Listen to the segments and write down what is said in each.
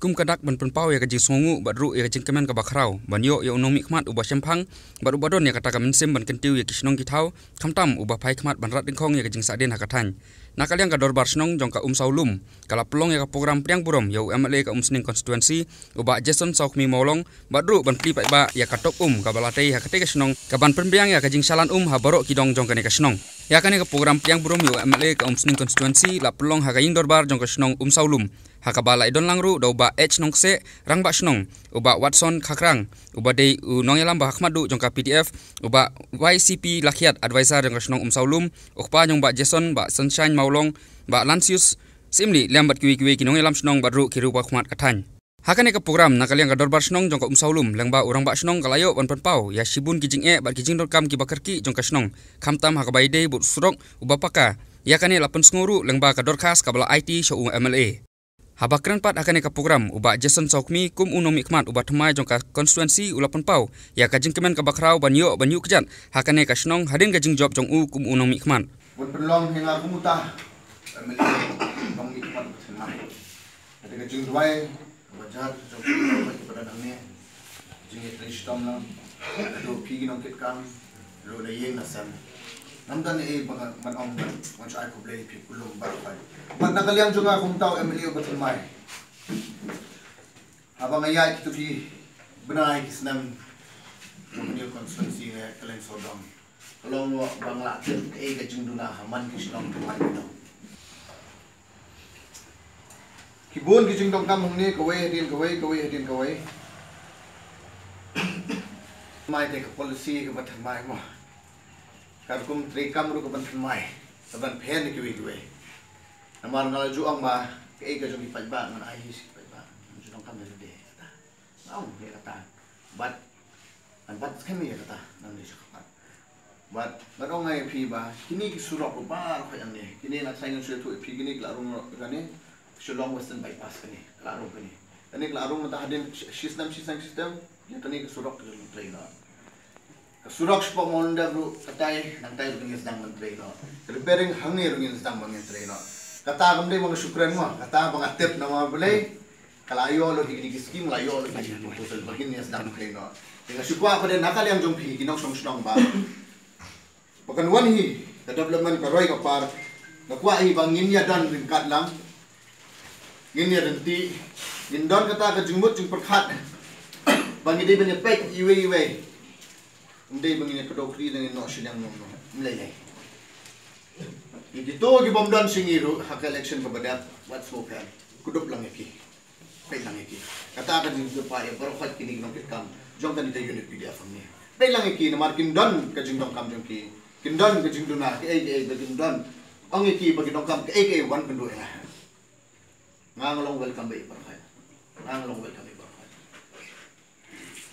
kum kadak ban penpau ya kajing songu badru ya kajing kemen ka bakrau banyo ya unong mikmat ubah sempang baru badon ya kata kamen sim ban kentiu ya kisnong kitau kamtam ubah pai kmat ban rat dingkong ya kajing saden hakatan nakaliang ka dorbar snong jong ka saulum kala pelong ya ka program priang burom ya UMLA ka sning konstituensi ubah Jason Saukmi Maulong badru ban pli pai ba ya ka top ka balatei hakate ka snong ka ban penpriang ya kajing salan ha barok kidong jong ka ne ka snong ya kane ka program priang burom ya UMLA ka sning konstituensi la pelong ha kaing dorbar jong ka snong saulum hakabala idon langru da uba H nong se rang ba snong uba Watson khakrang uba dei nong yalam ba hakmadu jong ka PDF uba YCP Lakiat advisor jong ka snong saulum ukpa jong ba Jason ba Sunshine Maulong ba Lancius simli lambat kiwi kinong yalam snong badru kiru ba khmat kathan hakane ka program nakaliang ka dorbar snong jong ka saulum langba urang ba snong kalayo ban panpau ya shibun kijing ba kijing.com ki bakarki jong ka snong khamtam hakabai dei but surok uba paka ya kane lapun nguru langba ka dorkas kabala IT show UMLA habakran pat akan ka program uba Jason Saukmi kum unom ikmat uba thmai jong ka konstituensi ulapan pau ya kajing kemen ka bakrau banyo kejat hakane ka snong hadin kajing job jong kum unom ikmat buat perlong hingga kumuta nong ikmat thmai ada kajing duai bajar jong kepada dangnya jing tristom lang do pigi nong kitkan lo le yeng nasan namdan man ong man sai ko play pi kulung barkai man nakaliang juga kung tao Emilio Batalmay habang ayat itu ki benai kisnam mengenai konstitusi kalian sodom kalau bangla ke junduna haman kisnam tuan itu kibun kijing dong kam hungni kawai hadin mai te policy ke Batalmay mah karkum trikam ru ke Batalmay saban pen ki wi namar ngal juang ba ke ga jong ipaj ba man ai his ipaj ba jong kam de kata au he kata bat an bat kemi kata nam ni chakat bat barong ai phi ba kini ki surok ba kho yang ni kini na saing su tu phi kini klarung ga ni Shillong Western bypass kani klarung kani ani klarung mata hadin system ya kani ki surok ke train na surok spok monda bro katai nang tai rungin sedang menteri no repairing hangi rungin sedang menteri no kata kamde mga syukran mo kata mga tip na mga bulay kalayo lo higini skim layo lo higini proposal bagin niya sedang menteri no nga syukwa ko din nakaliang jong pi ginok song ba pakan wanhi the development karoy ka par nakwa hi bangin niya dan ringkat lang nginya denti gindon kata ka jumut jung perkhat bangide ben pek iwe ndai bangin ka dokri dengan no silang no mlelai itu gi bomdan singiru hak election kepada wat smoker kudup lang iki pe lang iki kata ka jing pa ya baru khat kini ngom kam jong kan unit PDF ni pe lang iki na markin don ka jing dong kam jong ki kindon ka jing duna ke ai begin don ang iki bagi dong kam ke ai wan pendu ela nganglong welcome be par khat nganglong welcome be par khat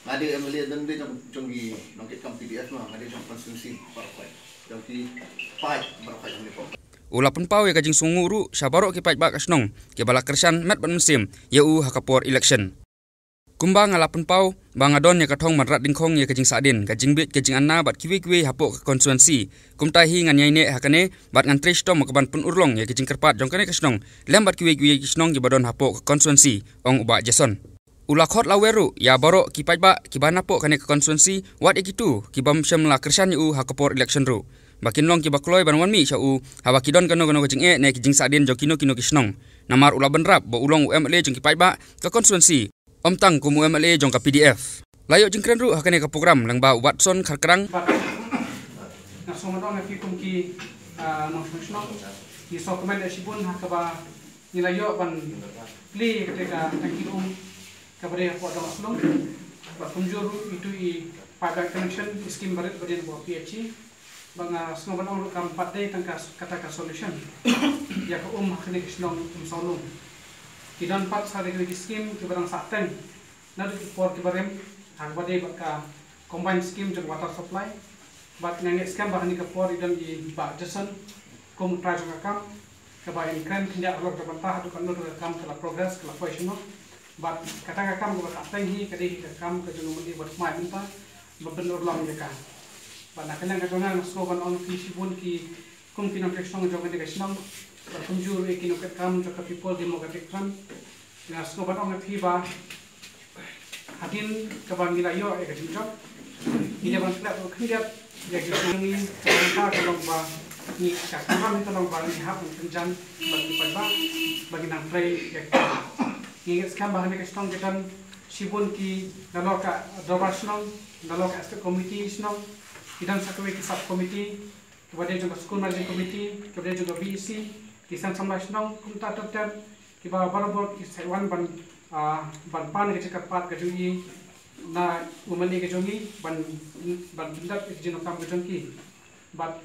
ngade emeli dan de jong gi dong kam PDF ma ngade jong konstitusi par khat jadi pai berkait ni pun ulapan pau ya kajing sunguru sabarok ki pai ba kasnong ke bala kersan met ban musim ya hakapor election kumbang alapan pau bangadon ya kathong madrat dingkhong ya kajing sadin kajing bit kajing anna bat kiwi hapok konstituensi kumtai hi ngan yaine hakane bat ngan tristom makaban pun urlong ya kajing kerpat jongkane kasnong lembat kiwi kisnong ki badon hapok konstituensi ong uba Jason ulakhot laweru ya borok ki pai ba ki banapok kane konstituensi wat ikitu ki bam syam la kersan yu hakapor election ru bakin long ki bakloi ban wan mi chau hawa kidon kano kajing ne kijing sadin jokino kisnong namar ula benrap bo ulong UMLA jong ki pai ba ka konstituensi om tang kum UMLA jong ka PDF layo jingkran ru hakane ka program lang ba Watson kharkrang na somadong na ki kum ki no kisnong ki recommendation hakaba nilayo ban play ketika tangkilum kabare ko dong aslong ba kunjuru itu I pada connection scheme barat badin bo PHC banga sngoban ong kam patde tangkas kata ka solution ya ko hakne kisnong solum kidan pat sare ki scheme ki barang saten na di por ki barem hang bade baka combined scheme jong water supply bat ngange scam bahani ka por idan I ba Jason kum trajo kam ka ba in kan tindak alok ka bantah du kan no kam kala progress kala question bat kata kam ko bat hi kadi kam ka jong mudi bat mai minta bebenur lam jeka pada kena kadang slogan on visi pun ki kum kinam teksong jong de kesnam kunjur e kinok kam jok people democratic front na sobat ong phi ba hadin ka bang nilayo e ka jinjok ini bang klap kan dia ya ni ka kalong ba ni ka kaman kalong ba ni hap penjan bagi padba bagi nang play ya ni skam ba ni ka strong jekan sibun ki naloka dobarsnong naloka state committee snong idan sakwe ki sub committee kemudian juga school management committee kemudian juga BEC kisan sampai snong kumta toter kiba barabor ki sewan ban pan ke cekat ke jungi na umani ke jungi ban bindak ke jino kam ke jungi bat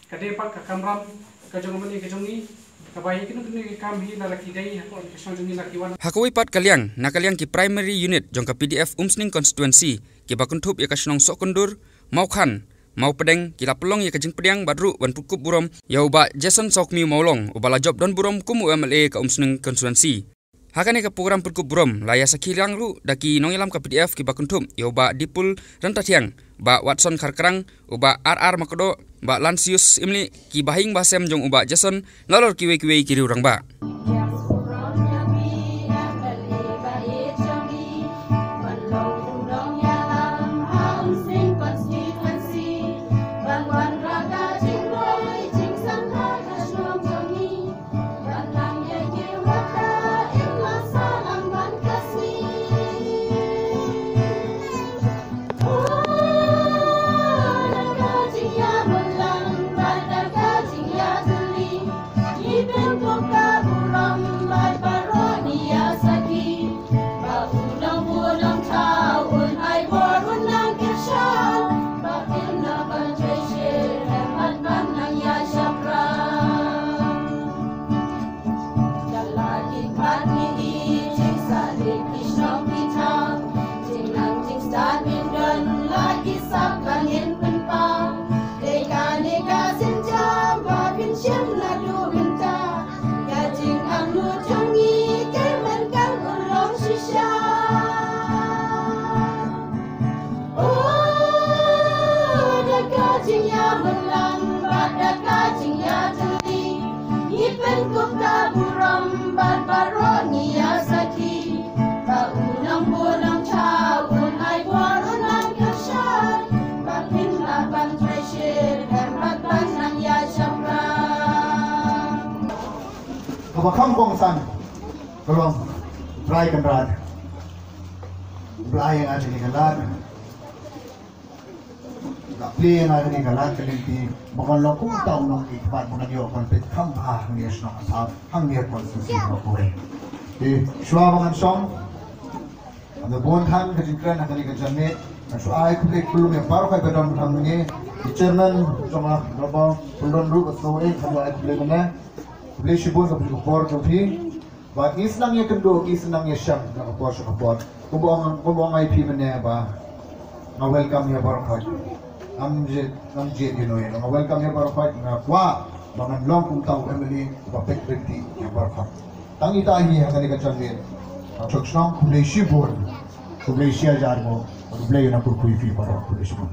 kade pak ka kamram ke jungi ke jungi kabai kinu kini kam hi na laki dai ko ke jungi laki wan Hakoi pat kaliang na kaliang ki primary unit jongka PDF Umsning constituency ki bakuntup ya kasnong sokundur maukhan mau pedeng kila pelong ya kajing pedang badru wan pukup burom ya uba Jason Sokmi maulong ubala job don burom kumu MLA ka Umsning constituency hakane ka program pukup burom laya sakilang ru daki nongilam ka PDF ki bakuntum ya uba dipul rentatiang ba Watson Karkrang uba RR makodo ba Lansius imli ki bahing basem jong uba Jason lalor kiwe-kiwe kiri urang ba Bakam kongsan tolong try kan rad belai yang ada di galat tak play yang ada di galat kelinti bakal lokung tahu nong ikbat bukan dia konflik kam ni esno asal hang dia konstitusi bakore di shua bangan song ada bon han kejikran akan dikejamin shua ai kulik belum yang baru kai bedon ham ni chairman sama berapa puluhan ru atau kalau ai kulik mana boleh sibuk sampai kupor kopi, bah Islam yang kedua, Islam yang syam nak kupor sekupor. Kubang IP mana bah, na welcome ya barakat. Amjet you know ya, na welcome ya barakat. Na kuah, bangan long pun tahu Emily, bapek berti ya barakat. Tangi tahi yang kali kacang dia, acok senang boleh sibuk, boleh siajar mo, boleh nak kurkuifi para boleh sibuk.